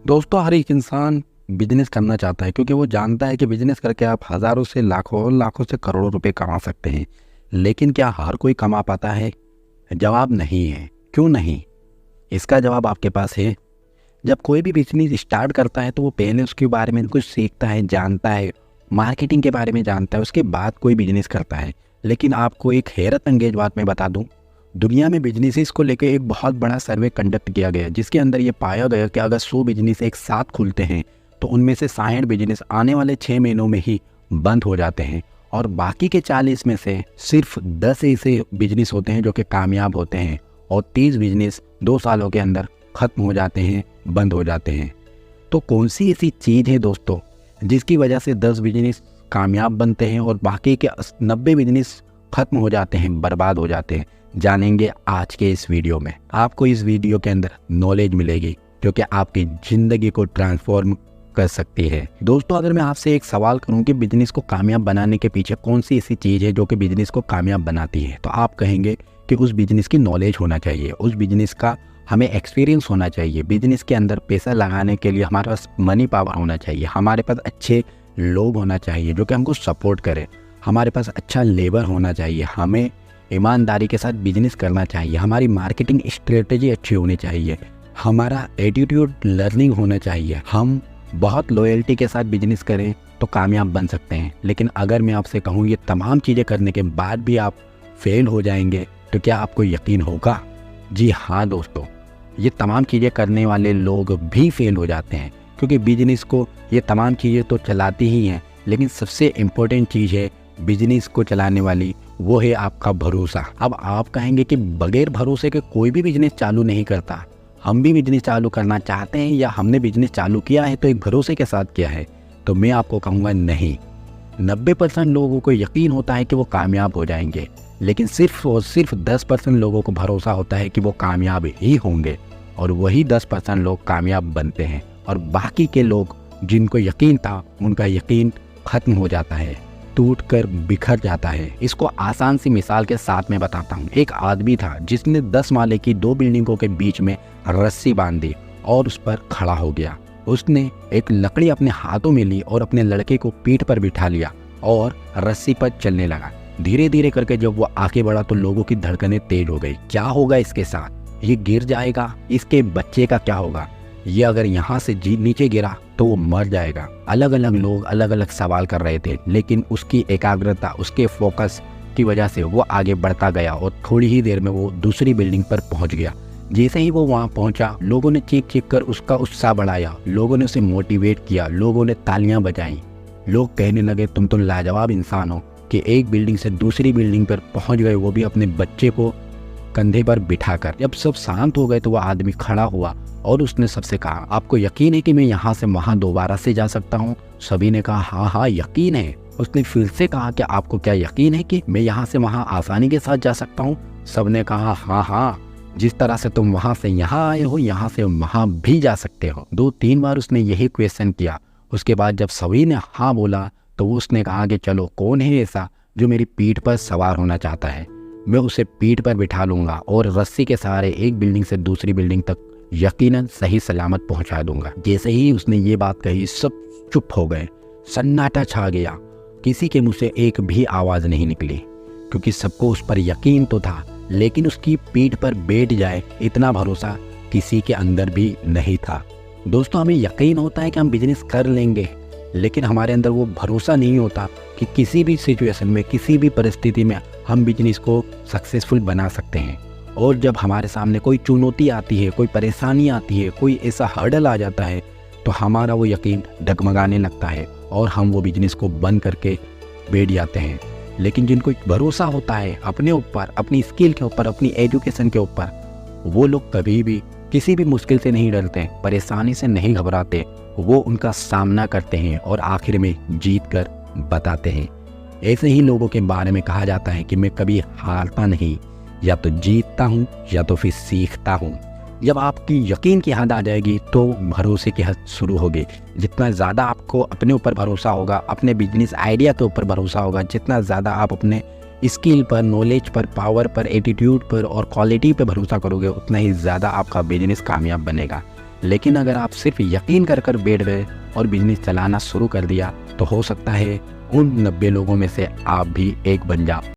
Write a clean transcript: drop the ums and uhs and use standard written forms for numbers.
दोस्तों, हर एक इंसान बिजनेस करना चाहता है क्योंकि वो जानता है कि बिजनेस करके आप हज़ारों से लाखों और लाखों से करोड़ों रुपए कमा सकते हैं। लेकिन क्या हर कोई कमा पाता है? जवाब नहीं है। क्यों नहीं? इसका जवाब आपके पास है। जब कोई भी बिजनेस स्टार्ट करता है तो वो पहले उसके बारे में कुछ सीखता है, जानता है, मार्केटिंग के बारे में जानता है, उसके बाद कोई बिजनेस करता है। लेकिन आपको एक हैरत अंगेज बात मैं बता दूं, दुनिया में बिजनेसेस को लेकर एक बहुत बड़ा सर्वे कंडक्ट किया गया जिसके अंदर ये पाया गया कि अगर 100 बिजनेस एक साथ खुलते हैं तो उनमें से 60 बिजनेस आने वाले 6 महीनों में ही बंद हो जाते हैं और बाकी के 40 में से सिर्फ 10 ऐसे बिजनेस होते हैं जो कि कामयाब होते हैं और 30 बिजनेस 2 सालों के अंदर ख़त्म हो जाते हैं, बंद हो जाते हैं। तो कौन सी ऐसी चीज़ है दोस्तों जिसकी वजह से 10 बिजनेस कामयाब बनते हैं और बाकी के 90 बिजनेस ख़त्म हो जाते हैं, बर्बाद हो जाते हैं? जानेंगे आज के इस वीडियो में। आपको इस वीडियो के अंदर नॉलेज मिलेगी जो कि आपकी ज़िंदगी को ट्रांसफॉर्म कर सकती है। दोस्तों, अगर मैं आपसे एक सवाल करूं कि बिजनेस को कामयाब बनाने के पीछे कौन सी ऐसी चीज़ है जो कि बिजनेस को कामयाब बनाती है, तो आप कहेंगे कि उस बिजनेस की नॉलेज होना चाहिए, उस बिजनेस का हमें एक्सपीरियंस होना चाहिए, बिजनेस के अंदर पैसा लगाने के लिए हमारे पास मनी पावर होना चाहिए, हमारे पास अच्छे लोग होना चाहिए जो कि हमको सपोर्ट करें, हमारे पास अच्छा लेबर होना चाहिए, हमें ईमानदारी के साथ बिजनेस करना चाहिए, हमारी मार्केटिंग स्ट्रेटजी अच्छी होनी चाहिए, हमारा एटीट्यूड लर्निंग होना चाहिए, हम बहुत लॉयल्टी के साथ बिजनेस करें तो कामयाब बन सकते हैं। लेकिन अगर मैं आपसे कहूँ ये तमाम चीज़ें करने के बाद भी आप फेल हो जाएंगे तो क्या आपको यकीन होगा? जी हाँ दोस्तों, ये तमाम चीज़ें करने वाले लोग भी फेल हो जाते हैं क्योंकि बिजनेस को ये तमाम चीज़ें तो चलाती ही हैं, लेकिन सबसे इम्पोर्टेंट चीज़ है बिजनेस को चलाने वाली, वो है आपका भरोसा। अब आप कहेंगे कि बगैर भरोसे के कोई भी बिजनेस चालू नहीं करता। हम भी बिजनेस चालू करना चाहते हैं या हमने बिजनेस चालू किया है तो एक भरोसे के साथ किया है, तो मैं आपको कहूँगा नहीं। 90% लोगों को यकीन होता है कि वो कामयाब हो जाएंगे, लेकिन सिर्फ और सिर्फ 10% लोगों को भरोसा होता है कि वो कामयाब ही होंगे और वही 10% लोग कामयाब बनते हैं और बाकी के लोग जिनको यकीन था उनका यकीन ख़त्म हो जाता है, टूट कर बिखर जाता है। इसको आसान सी मिसाल के साथ में बताता हूँ। एक आदमी था जिसने 10 माले की 2 बिल्डिंगों के बीच में रस्सी बांध दी और उस पर खड़ा हो गया। उसने एक लकड़ी अपने हाथों में ली और अपने लड़के को पीठ पर बिठा लिया और रस्सी पर चलने लगा। धीरे धीरे करके जब वो आगे बढ़ा तो लोगों की धड़कनें तेज हो गई। क्या होगा इसके साथ? ये गिर जाएगा? इसके बच्चे का क्या होगा? ये अगर यहाँ से नीचे गिरा तो वो मर जाएगा। अलग अलग लोग अलग अलग सवाल कर रहे थे, लेकिन उसकी एकाग्रता, उसके फोकस की वजह से वो आगे बढ़ता गया और थोड़ी ही देर में वो दूसरी बिल्डिंग पर पहुंच गया। जैसे ही वो वहां पहुंचा, लोगों ने चीख चीख कर उसका उत्साह बढ़ाया, लोगों ने उसे मोटिवेट किया, लोगों ने तालियां बजाई। लोग कहने लगे तुम तो लाजवाब इंसान हो कि एक बिल्डिंग से दूसरी बिल्डिंग पर पहुँच गए, वो भी अपने बच्चे को कंधे पर बिठाकर। जब सब शांत हो गए तो वह आदमी खड़ा हुआ और उसने सबसे कहा, आपको यकीन है कि मैं यहाँ से वहाँ दोबारा से जा सकता हूँ? सभी ने कहा हाँ हाँ यकीन है। उसने फिर से कहा कि आपको क्या यकीन है कि मैं यहाँ से वहाँ आसानी के साथ जा सकता हूँ? सबने कहा हाँ हाँ, जिस तरह से तुम वहाँ से यहाँ आए हो यहाँ से वहाँ भी जा सकते हो। 2-3 बार उसने यही क्वेश्चन किया। उसके बाद जब सभी ने हाँ बोला तो उसने कहा कि चलो कौन है ऐसा जो मेरी पीठ पर सवार होना चाहता है, मैं उसे पीठ पर बिठा लूंगा और रस्सी के सहारे एक बिल्डिंग से दूसरी बिल्डिंग तक यकीनन सही सलामत पहुंचा दूंगा। जैसे ही उसने ये बात कही सब चुप हो गए, सन्नाटा छा गया। किसी के मुंह से एक भी आवाज़ नहीं निकली क्योंकि सबको उस पर यकीन तो था, लेकिन उसकी पीठ पर बैठ जाए इतना भरोसा किसी के अंदर भी नहीं था। दोस्तों, हमें यकीन होता है कि हम बिजनेस कर लेंगे, लेकिन हमारे अंदर वो भरोसा नहीं होता कि किसी भी सिचुएशन में, किसी भी परिस्थिति में हम बिजनेस को सक्सेसफुल बना सकते हैं। और जब हमारे सामने कोई चुनौती आती है, कोई परेशानी आती है, कोई ऐसा हर्डल आ जाता है तो हमारा वो यकीन डगमगाने लगता है और हम वो बिजनेस को बंद करके बैठ जाते हैं। लेकिन जिनको भरोसा होता है अपने ऊपर, अपनी स्किल के ऊपर, अपनी एजुकेशन के ऊपर, वो लोग कभी भी किसी भी मुश्किल से नहीं डरते, परेशानी से नहीं घबराते, वो उनका सामना करते हैं और आखिर में जीत कर बताते हैं। ऐसे ही लोगों के बारे में कहा जाता है कि मैं कभी हारता नहीं, या तो जीतता हूँ या तो फिर सीखता हूँ। जब आपकी यकीन की हद आ जाएगी तो भरोसे की हद शुरू होगी। जितना ज़्यादा आपको अपने ऊपर भरोसा होगा, अपने बिजनेस आइडिया के ऊपर भरोसा होगा, जितना ज़्यादा आप अपने स्किल पर, नॉलेज पर, पावर पर, एटीट्यूड पर और क्वालिटी पर भरोसा करोगे, उतना ही ज़्यादा आपका बिजनेस कामयाब बनेगा। लेकिन अगर आप सिर्फ यकीन कर कर बैठ गए और बिजनेस चलाना शुरू कर दिया तो हो सकता है उन 90 लोगों में से आप भी एक बन जाओ।